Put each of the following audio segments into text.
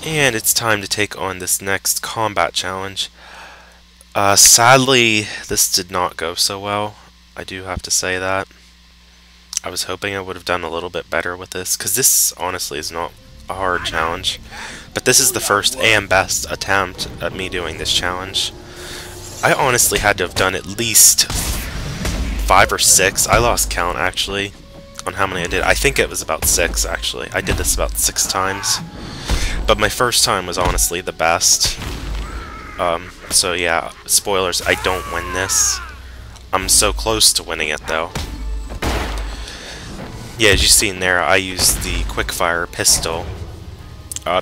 And it's time to take on this next combat challenge. Sadly, this did not go so well. I do have to say that. I was hoping I would have done a little bit better with this, because this honestly is not a hard challenge. But this is the first and best attempt at me doing this challenge. I honestly had to have done at least 5 or 6. I lost count actually on how many I did. I think it was about 6 actually. I did this about 6 times. But my first time was honestly the best. So yeah, spoilers, I don't win this. I'm so close to winning it though. Yeah, as you've seen there, I used the quickfire pistol.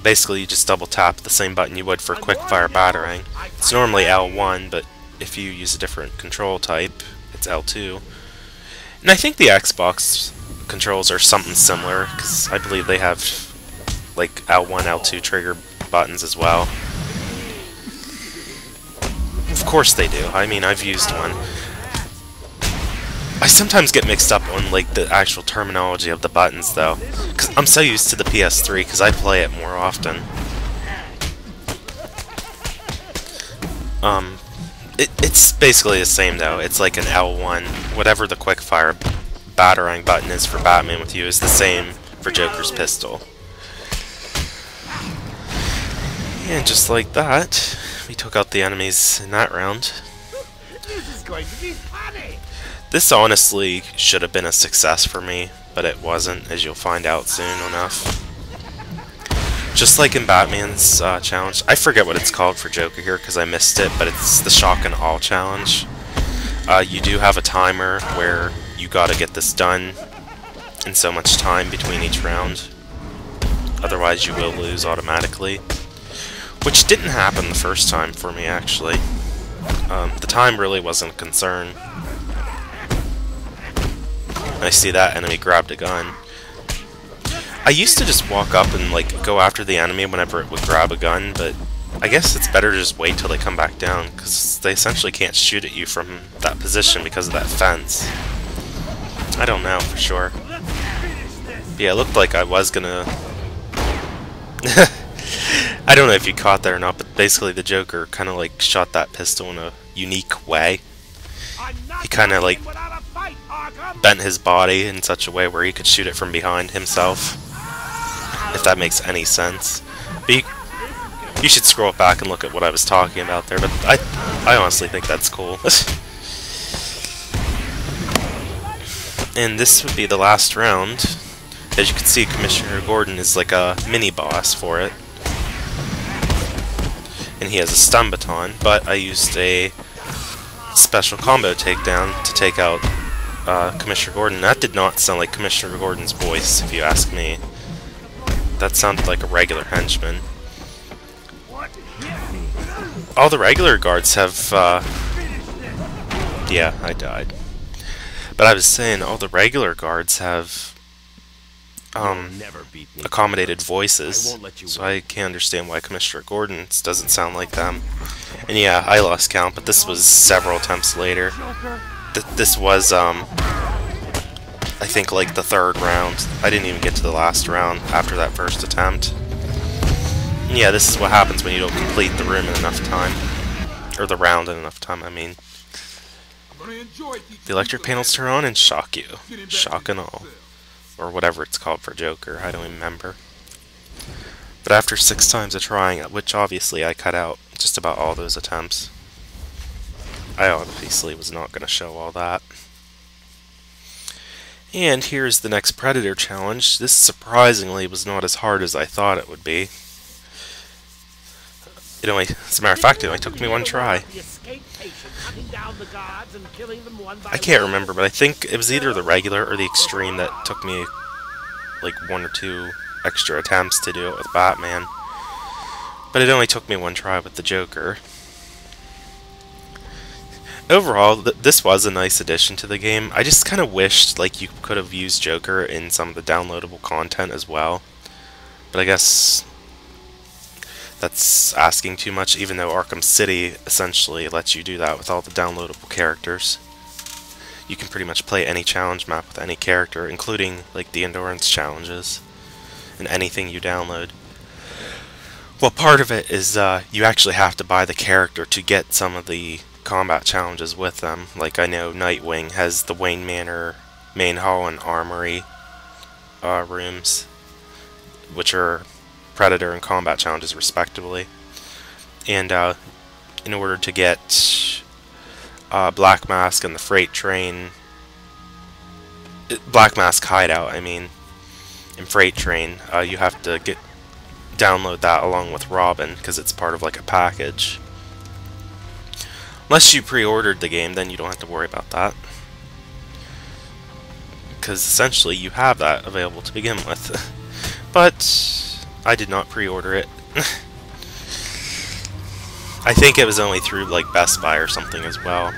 Basically, you just double tap the same button you would for quickfire battering. It's normally L1, but if you use a different control type, it's L2. And I think the Xbox controls are something similar, because I believe they have like L1, L2 trigger buttons as well. Of course they do. I mean, I've used one. I sometimes get mixed up on like the actual terminology of the buttons though, because I'm so used to the PS3 because I play it more often. It's basically the same though. It's like an L1. Whatever the quickfire battering button is for Batman with you is the same for Joker's pistol. And just like that, we took out the enemies in that round. This is going to be funny. This honestly should have been a success for me, but it wasn't, as you'll find out soon enough. Just like in Batman's challenge, I forget what it's called for Joker here because I missed it, but it's the Shock and Awe challenge. You do have a timer where you gotta get this done in so much time between each round. Otherwise you will lose automatically. Which didn't happen the first time for me, actually. The time really wasn't a concern. I see that enemy grabbed a gun. I used to just walk up and like go after the enemy whenever it would grab a gun, but I guess it's better to just wait till they come back down, because they essentially can't shoot at you from that position because of that fence. I don't know for sure. But yeah, it looked like I was gonna... I don't know if you caught that or not, but basically the Joker kind of like shot that pistol in a unique way. He kind of like bent his body in such a way where he could shoot it from behind himself, if that makes any sense. But you should scroll back and look at what I was talking about there, but I honestly think that's cool. And this would be the last round. As you can see, Commissioner Gordon is like a mini-boss for it. And he has a stun baton, but I used a special combo takedown to take out Commissioner Gordon. That did not sound like Commissioner Gordon's voice, if you ask me. That sounded like a regular henchman. All the regular guards have... yeah, I died. But I was saying, all the regular guards have accommodated voices, so I can't understand why Commissioner Gordon's doesn't sound like them. And yeah, I lost count, but this was several attempts later. This was, I think, like the 3rd round. I didn't even get to the last round after that first attempt. And yeah, this is what happens when you don't complete the room in enough time. Or the round in enough time, I mean. The electric panels turn on and shock you. Shock and all. Or whatever it's called for Joker, I don't even remember. But after 6 times of trying it, which obviously I cut out just about all those attempts, I obviously was not going to show all that. And here's the next Predator challenge. This surprisingly was not as hard as I thought it would be. As a matter of fact, it only took me 1 try. I can't remember, but I think it was either the regular or the extreme that took me like 1 or 2 extra attempts to do it with Batman. But it only took me 1 try with the Joker. Overall, this was a nice addition to the game. I just kind of wished like you could have used Joker in some of the downloadable content as well. But I guess that's asking too much, even though Arkham City essentially lets you do that with all the downloadable characters. You can pretty much play any challenge map with any character, including like the endurance challenges and anything you download. Well, part of it is you actually have to buy the character to get some of the combat challenges with them. Like, I know Nightwing has the Wayne Manor, Main Hall, and Armory rooms, which are Predator and combat challenges respectively. And in order to get Black Mask and the Freight Train, Black Mask Hideout, I mean, and Freight Train, you have to download that along with Robin, because it's part of like a package. Unless you pre-ordered the game, then you don't have to worry about that, because essentially you have that available to begin with. But I did not pre-order it. I think it was only through like Best Buy or something as well.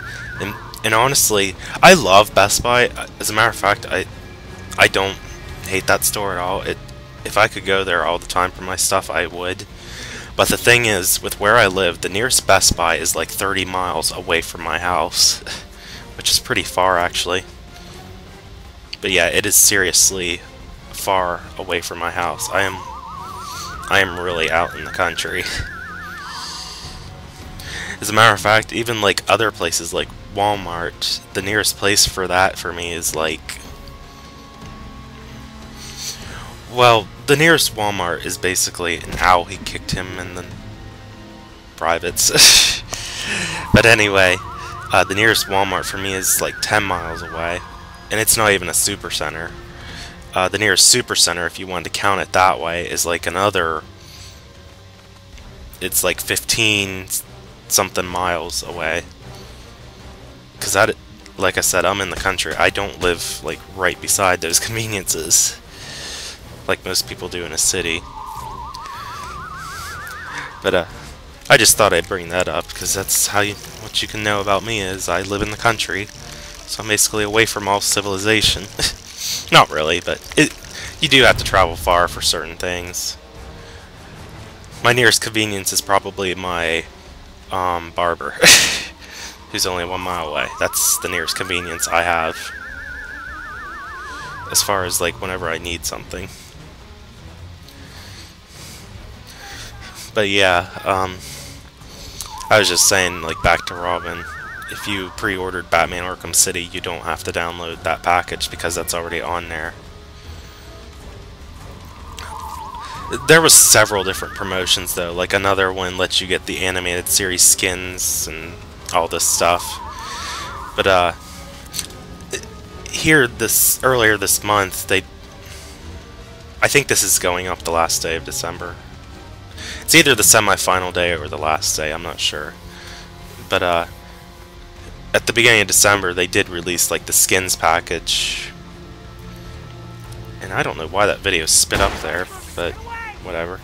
And honestly, I love Best Buy. As a matter of fact, I don't hate that store at all. If I could go there all the time for my stuff, I would. But the thing is, with where I live, the nearest Best Buy is like 30 miles away from my house, which is pretty far actually. But yeah, it is seriously far away from my house. I am really out in the country. As a matter of fact, even like other places like Walmart, the nearest place for that for me is like, well, the nearest Walmart is basically an owl. He kicked him in the privates. But anyway, the nearest Walmart for me is like 10 miles away, and it's not even a super center. The nearest super center, if you wanted to count it that way, is like another, it's like 15 something miles away. Because like I said, I'm in the country. I don't live like right beside those conveniences like most people do in a city. But I just thought I'd bring that up, because that's what you can know about me is I live in the country, so I'm basically away from all civilization. Not really, but you do have to travel far for certain things. My nearest convenience is probably my barber, who's only 1 mile away. That's the nearest convenience I have, as far as like whenever I need something. But yeah, I was just saying, like, back to Robin, if you pre-ordered Batman Arkham City, you don't have to download that package because that's already on there. There was several different promotions though, like another one lets you get the animated series skins and all this stuff. But earlier this month, I think this is going up the last day of December. It's either the semi-final day or the last day, I'm not sure. But at the beginning of December, they did release like the skins package. And I don't know why that video spit up there, but whatever.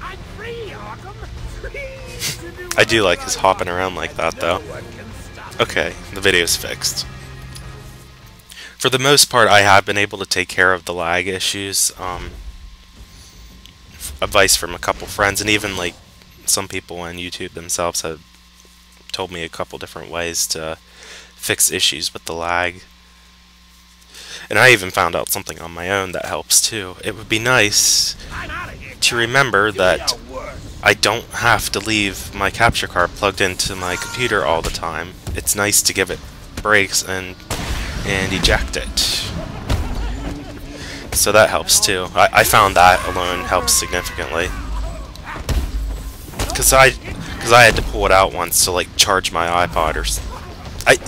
I'm free, Arkham. Free to do I do like his hopping around like that though. No one can stop. Okay, the video's fixed. For the most part, I have been able to take care of the lag issues. Advice from a couple friends, and even like some people on YouTube themselves have told me a couple different ways to fix issues with the lag. And I even found out something on my own that helps too. It would be nice I'm out of here. to remember Do me that a word. I don't have to leave my capture card plugged into my computer all the time. It's nice to give it breaks and eject it. So that helps too. I found that alone helps significantly. Cause I had to pull it out once to like charge my iPod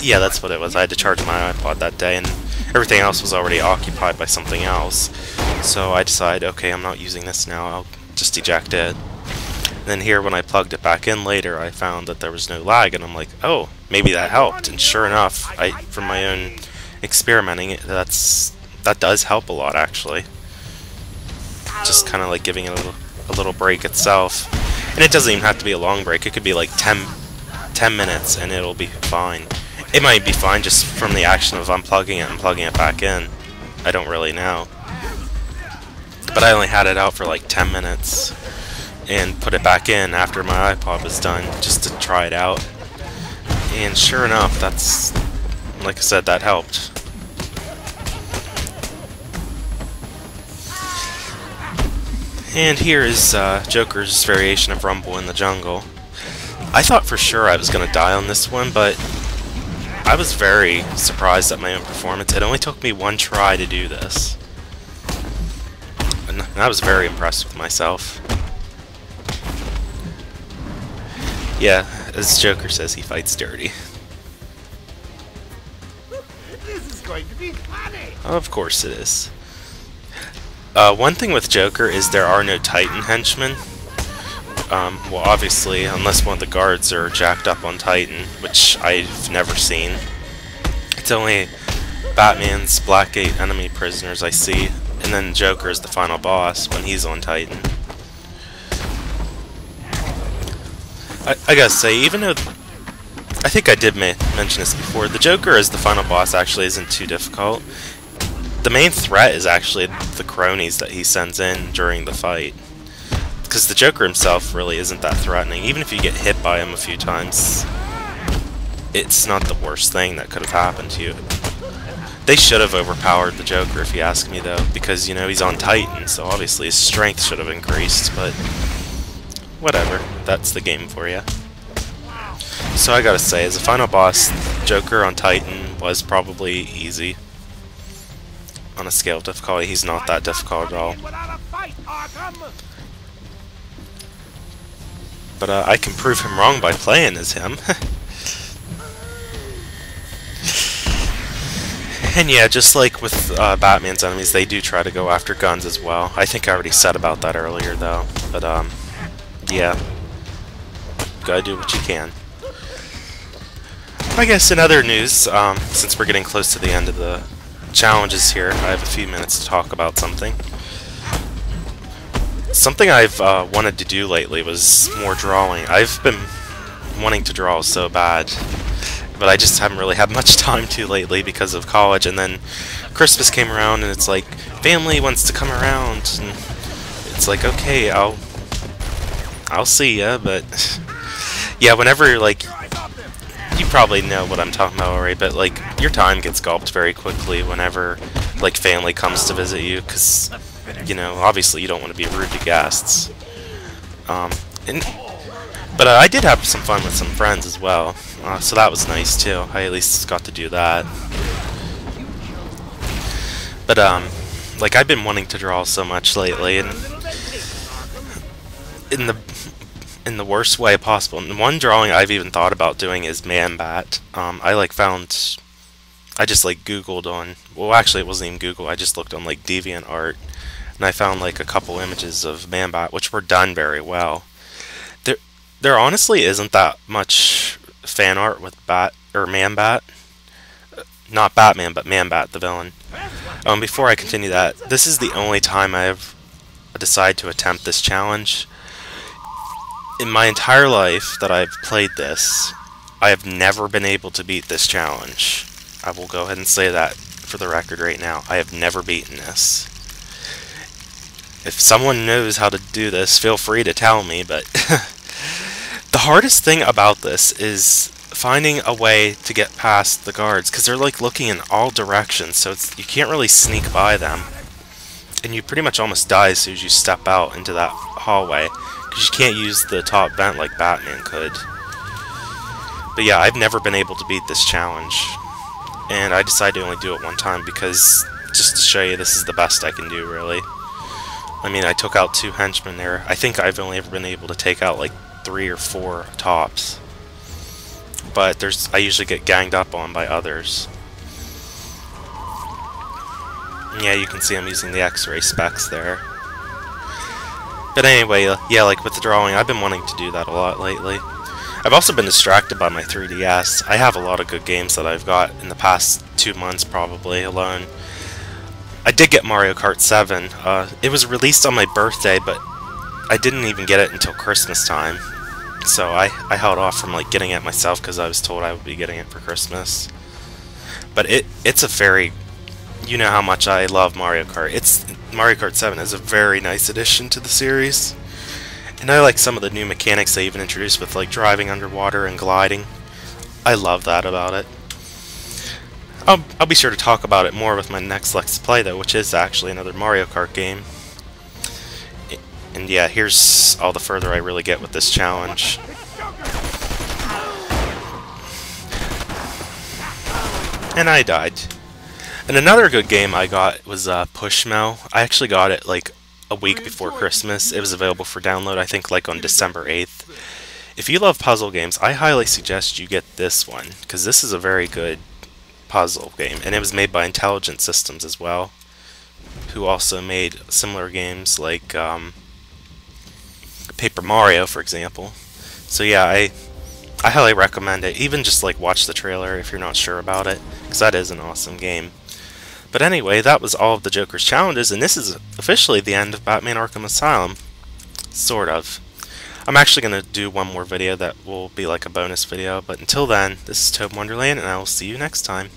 yeah, that's what it was. I had to charge my iPod that day, and everything else was already occupied by something else. So I decided, okay, I'm not using this now. I'll just eject it. And then here, when I plugged it back in later, I found that there was no lag, and I'm like, oh, maybe that helped. And sure enough, from my own experimenting, that does help a lot actually. Just kind of like giving it a little break itself, and it doesn't even have to be a long break. It could be like 10 minutes, and it'll be fine. It might be fine just from the action of unplugging it and plugging it back in. I don't really know, but I only had it out for like 10 minutes and put it back in after my iPod was done just to try it out. And sure enough, that's, like I said, that helped. And here is Joker's variation of Rumble in the Jungle. I thought for sure I was going to die on this one, but I was very surprised at my own performance. It only took me one try to do this. And I was very impressed with myself. Yeah, as Joker says, he fights dirty. This is going to be funny. Of course it is. One thing with Joker is there are no Titan henchmen. Well, obviously, unless one of the guards are jacked up on Titan, which I've never seen. It's only Batman's Blackgate enemy prisoners I see, and then Joker is the final boss when he's on Titan. I gotta say, even though I think I did mention this before, the Joker as the final boss actually isn't too difficult. The main threat is actually the cronies that he sends in during the fight. Because the Joker himself really isn't that threatening. Even if you get hit by him a few times, it's not the worst thing that could have happened to you. They should have overpowered the Joker, if you ask me, though, because, you know, he's on Titan, so obviously his strength should have increased, but whatever. That's the game for you. So I gotta say, as a final boss, Joker on Titan was probably easy. On a scale of difficulty, he's not that difficult at all. But I can prove him wrong by playing as him. And yeah, just like with Batman's enemies, they do try to go after guns as well. I think I already said about that earlier, though. But yeah, gotta do what you can. I guess in other news, since we're getting close to the end of the challenges here, I have a few minutes to talk about something. Something I've wanted to do lately was more drawing. I've been wanting to draw so bad, but I just haven't really had much time to lately because of college, and then Christmas came around and it's like, family wants to come around, and it's like, okay, I'll see ya, but yeah, whenever you're like, you probably know what I'm talking about already, but like, your time gets gulped very quickly whenever like family comes to visit you, because, you know, obviously you don't want to be rude to guests. But I did have some fun with some friends as well, so that was nice too. I at least got to do that. But like, I've been wanting to draw so much lately, and in the worst way possible. And one drawing I've even thought about doing is Man-Bat. I just like Googled on, well, actually it wasn't even Google, I just looked on like DeviantArt, and I found like a couple images of Man-Bat, which were done very well. There honestly isn't that much fan art with Man-Bat. Not Batman, but Man-Bat, the villain. Before I continue that, this is the only time I've decided to attempt this challenge. In my entire life that I've played this, I have never been able to beat this challenge. I will go ahead and say that for the record right now. I have never beaten this. If someone knows how to do this, feel free to tell me, but the hardest thing about this is finding a way to get past the guards, because they're like looking in all directions, so you can't really sneak by them. And you pretty much almost die as soon as you step out into that hallway, because you can't use the top vent like Batman could. But yeah, I've never been able to beat this challenge, and I decided to only do it one time because, just to show you, this is the best I can do, really. I mean, I took out 2 henchmen there. I think I've only ever been able to take out like 3 or 4 tops. But I usually get ganged up on by others. Yeah, you can see I'm using the X-ray specs there. But anyway, yeah, like with the drawing, I've been wanting to do that a lot lately. I've also been distracted by my 3DS. I have a lot of good games that I've got in the past 2 months, probably, alone. I did get Mario Kart 7. It was released on my birthday, but I didn't even get it until Christmas time. So I held off from like getting it myself because I was told I would be getting it for Christmas. But it's a very... You know how much I love Mario Kart. Mario Kart 7 is a very nice addition to the series. And I like some of the new mechanics they even introduced with like driving underwater and gliding. I love that about it. I'll be sure to talk about it more with my next Let's Play though, which is actually another Mario Kart game. And yeah, here's all the further I really get with this challenge. And I died. And another good game I got was Pushmo. I actually got it like a week before Christmas. It was available for download, I think, like on December 8th. If you love puzzle games, I highly suggest you get this one, because this is a very good puzzle game. And it was made by Intelligent Systems as well, who also made similar games like Paper Mario, for example. So yeah, I highly recommend it. Even just like watch the trailer if you're not sure about it, because that is an awesome game. But anyway, that was all of the Joker's challenges, and this is officially the end of Batman Arkham Asylum. Sort of. I'm actually going to do one more video that will be like a bonus video, but until then, this is ToadinWonderland, and I will see you next time.